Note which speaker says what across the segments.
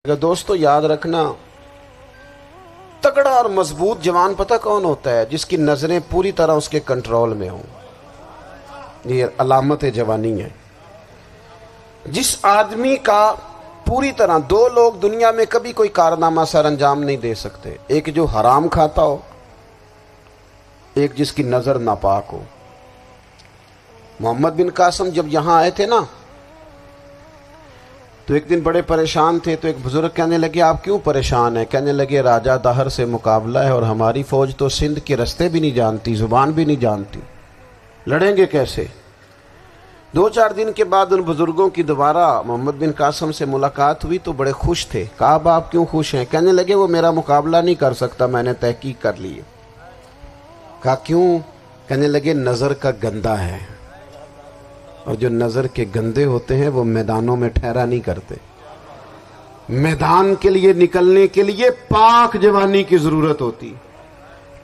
Speaker 1: دوستو یاد رکھنا، تگڑا اور مضبوط جوان پتہ کون ہوتا ہے؟ جس کی نظریں پوری طرح اس کے کنٹرول میں ہوں۔ یہ علامت جوانی ہے۔ جس آدمی کا پوری طرح، دو لوگ دنیا میں کبھی کوئی کارنامہ سر انجام نہیں دے سکتے، ایک جو حرام کھاتا ہو، ایک جس کی نظر ناپاک ہو۔ محمد بن قاسم جب یہاں آئے تھے نا تو ایک دن بڑے پریشان تھے، تو ایک بزرگ کہنے لگے آپ کیوں پریشان ہیں؟ کہنے لگے راجہ دہر سے مقابلہ ہے اور ہماری فوج تو سندھ کے رستے بھی نہیں جانتی، زبان بھی نہیں جانتی، لڑیں گے کیسے؟ دو چار دن کے بعد ان بزرگوں کی دوبارہ محمد بن قاسم سے ملاقات ہوئی تو بڑے خوش تھے۔ کہا اب آپ کیوں خوش ہیں؟ کہنے لگے وہ میرا مقابلہ نہیں کر سکتا، میں نے تحقیق کر لی ہے۔ کہا کیوں؟ کہنے لگے نظر کا گندہ ہے، اور جو نظر کے گندے ہوتے ہیں وہ میدانوں میں ٹھہرا نہیں کرتے۔ میدان کے لیے نکلنے کے لیے پاک جوانی کی ضرورت ہوتی،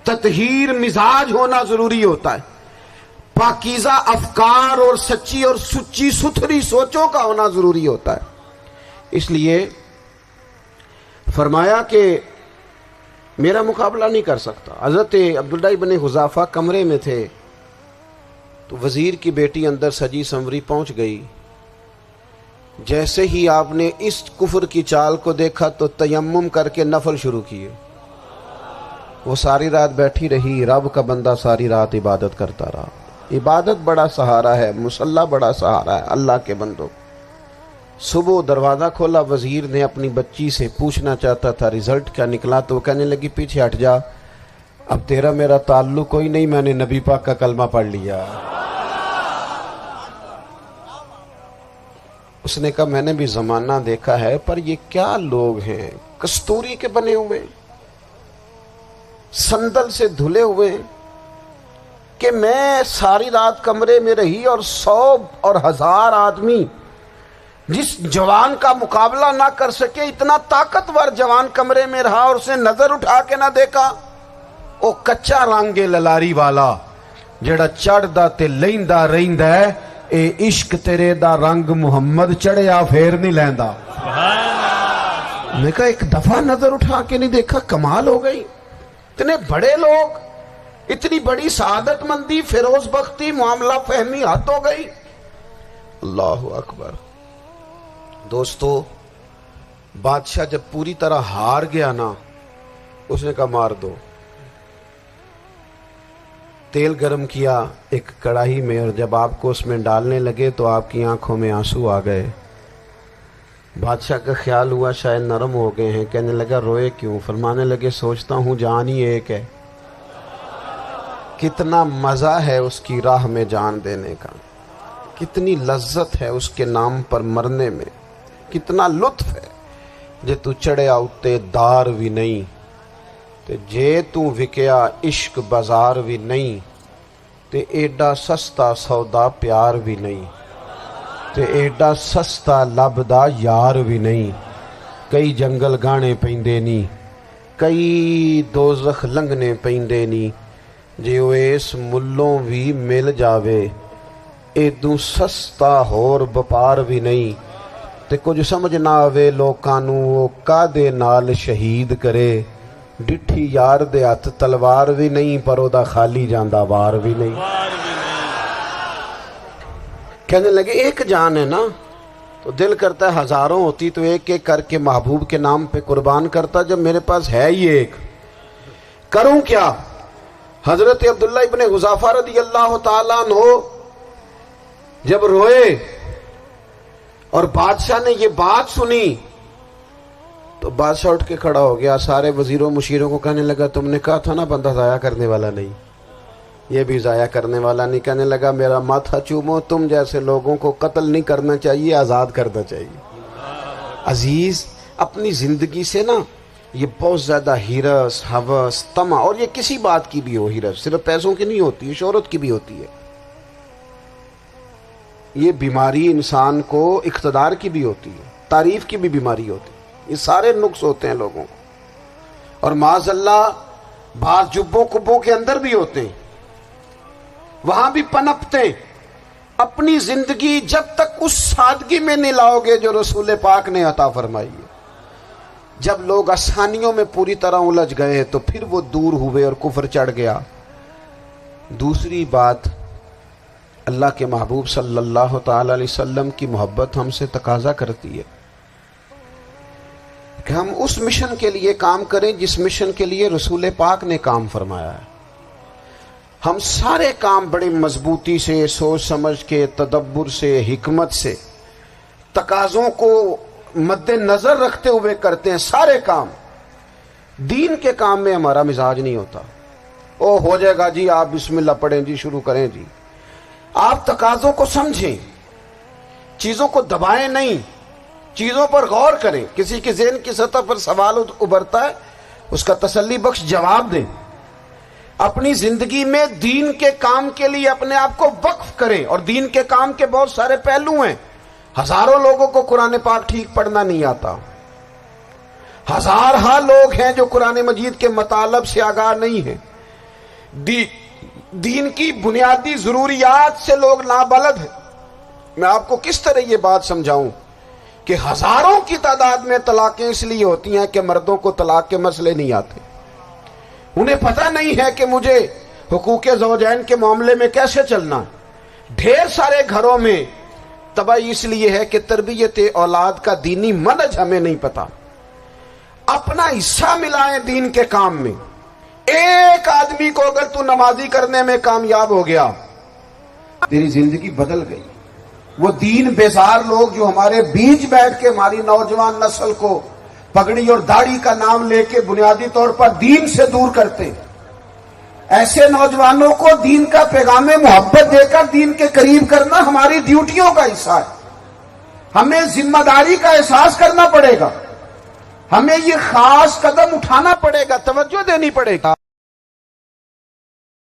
Speaker 1: تطہیر مزاج ہونا ضروری ہوتا ہے، پاکیزہ افکار اور سچی اور سچی ستھری سوچوں کا ہونا ضروری ہوتا ہے۔ اس لیے فرمایا کہ میرا مقابلہ نہیں کر سکتا۔ حضرت عبداللہ ابن حذافہ کمرے میں تھے تو وزیر کی بیٹی اندر سجی سنوری پہنچ گئی۔ جیسے ہی آپ نے اس کفر کی چال کو دیکھا تو تیمم کر کے نفل شروع کیے۔ وہ ساری رات بیٹھی رہی، رب کا بندہ ساری رات عبادت کرتا رہا۔ عبادت بڑا سہارا ہے، مصلی بڑا سہارا ہے اللہ کے بندوں۔ صبح دروازہ کھولا، وزیر نے اپنی بچی سے پوچھنا چاہتا تھا رزلٹ کیا نکلا، تو وہ کہنے لگی پیچھے ہٹ جا، اب تیرا میرا تعلق کوئی نہیں، میں نے نبی پاک کا کلمہ پڑھ لیا۔ اس نے کہا میں نے بھی زمانہ دیکھا ہے، پر یہ کیا لوگ ہیں، کستوری کے بنے ہوئے، سندل سے دھلے ہوئے، کہ میں ساری رات کمرے میں رہی اور 100 اور 1000 آدمی جس جوان کا مقابلہ نہ کر سکے، اتنا طاقتور جوان کمرے میں رہا اور اس نے نظر اٹھا کے نہ دیکھا۔ او کچا رنگے للاری والا جڑا چڑھدا تے لیندا رہندا ہے، اے عشق تیرے دا رنگ محمد چڑھیا پھر نہیں لیندا۔ میں کہا ایک دفعہ نظر اٹھا کے نہیں دیکھا، کمال ہو گئی۔ اتنے بڑے لوگ، اتنی بڑی سعادت مندی، فیروز بختی، معاملہ فہمی حد ہو گئی۔ اللہ اکبر۔ دوستو بادشاہ جب پوری طرح ہار گیا نا، اس نے کہا مار دو۔ تیل گرم کیا ایک کڑاہی میں، اور جب آپ کو اس میں ڈالنے لگے تو آپ کی آنکھوں میں آنسو آ گئے۔ بادشاہ کا خیال ہوا شاید نرم ہو گئے ہیں، کہنے لگا روئے کیوں؟ فرمانے لگے سوچتا ہوں جان ہی ایک ہے، کتنا مزہ ہے اس کی راہ میں جان دینے کا، کتنی لذت ہے اس کے نام پر مرنے میں، کتنا لطف ہے۔ جے تو چڑھیا اتے دار بھی نہیں تے جے تو وکیا عشق بازار بھی نہیں، تے ایڈا سستا سودا پیار بھی نہیں، تے ایڈا سستا لبدا یار بھی نہیں۔ کئی جنگل گانے پیندے نہیں، کئی دوزخ لنگنے پیندے نہیں، جے وہ اس ملوں بھی مل جاوے، ایدوں سستا ہور بپار بھی نہیں۔ تے کچھ سمجھ نہ آوے لوکاں نوں وہ کادے نال شہید کرے، ڈٹھی یار دے ہاتھ تلوار بھی نہیں، پر او دا خالی جاندہ وار بھی نہیں۔ کہنے لگے ایک جان ہے نا، تو دل کرتا ہے ہزاروں ہوتی تو ایک ایک کر کے محبوب کے نام پہ قربان کرتا، جب میرے پاس ہے ہی ایک، کروں کیا؟ حضرت عبداللہ ابن حذافہ رضی اللہ تعالیٰ عنہ جب روئے اور بادشاہ نے یہ بات سنی تو بادشاہ اٹھ کے کھڑا ہو گیا، سارے وزیروں مشیروں کو کہنے لگا تم نے کہا تھا نا بندہ ضائع کرنے والا نہیں، یہ بھی ضائع کرنے والا نہیں۔ کہنے لگا میرا ماتھا چومو، تم جیسے لوگوں کو قتل نہیں کرنا چاہیے، آزاد کرنا چاہیے۔ عزیز اپنی زندگی سے نا یہ بہت زیادہ ہرس، ہوس، طمع، اور یہ کسی بات کی بھی ہو، ہرس صرف پیسوں کی نہیں ہوتی ہے، شہرت کی بھی ہوتی ہے، یہ بیماری انسان کو اقتدار کی بھی ہوتی ہے، تعریف کی بھی بیماری ہوتی ہے، یہ سارے نقص ہوتے ہیں لوگوں کو، اور معاذ اللہ بعض جبوں کبوں کے اندر بھی ہوتے ہیں، وہاں بھی پنپتے ہیں۔ اپنی زندگی جب تک اس سادگی میں نہیں لاؤ گے جو رسول پاک نے عطا فرمائی ہے، جب لوگ آسانیوں میں پوری طرح الجھ گئے تو پھر وہ دور ہوئے اور کفر چڑھ گیا۔ دوسری بات، اللہ کے محبوب صلی اللہ تعالی علیہ وسلم کی محبت ہم سے تقاضا کرتی ہے کہ ہم اس مشن کے لیے کام کریں جس مشن کے لیے رسول پاک نے کام فرمایا ہے۔ ہم سارے کام بڑی مضبوطی سے، سوچ سمجھ کے، تدبر سے، حکمت سے، تقاضوں کو مد نظر رکھتے ہوئے کرتے ہیں سارے کام۔ دین کے کام میں ہمارا مزاج نہیں ہوتا، او ہو جائے گا جی، آپ بسم اللہ پڑھیں جی، شروع کریں جی۔ آپ تقاضوں کو سمجھیں، چیزوں کو دبائیں نہیں، چیزوں پر غور کریں۔ کسی کے ذہن کی سطح پر سوال ابھرتا ہے، اس کا تسلی بخش جواب دیں۔ اپنی زندگی میں دین کے کام کے لیے اپنے آپ کو وقف کریں، اور دین کے کام کے بہت سارے پہلو ہیں۔ ہزاروں لوگوں کو قرآن پاک ٹھیک پڑھنا نہیں آتا، ہزارہ لوگ ہیں جو قرآن مجید کے مطالب سے آگاہ نہیں ہیں، دین کی بنیادی ضروریات سے لوگ نابلد ہیں۔ میں آپ کو کس طرح یہ بات سمجھاؤں کہ ہزاروں کی تعداد میں طلاقیں اس لیے ہوتی ہیں کہ مردوں کو طلاق کے مسئلے نہیں آتے، انہیں پتہ نہیں ہے کہ مجھے حقوق زوجین کے معاملے میں کیسے چلنا۔ ڈھیر سارے گھروں میں تباہی اس لیے ہے کہ تربیت اولاد کا دینی منہج ہمیں نہیں پتا۔ اپنا حصہ ملائیں دین کے کام میں۔ ایک آدمی کو اگر تو نمازی کرنے میں کامیاب ہو گیا، تیری زندگی بدل گئی۔ وہ دین بیزار لوگ جو ہمارے بیچ بیٹھ کے ہماری نوجوان نسل کو پگڑی اور داڑھی کا نام لے کے بنیادی طور پر دین سے دور کرتے، ایسے نوجوانوں کو دین کا پیغام محبت دے کر دین کے قریب کرنا ہماری ڈیوٹیوں کا حصہ ہے۔ ہمیں ذمہ داری کا احساس کرنا پڑے گا، ہمیں یہ خاص قدم اٹھانا پڑے گا، توجہ دینی پڑے گی۔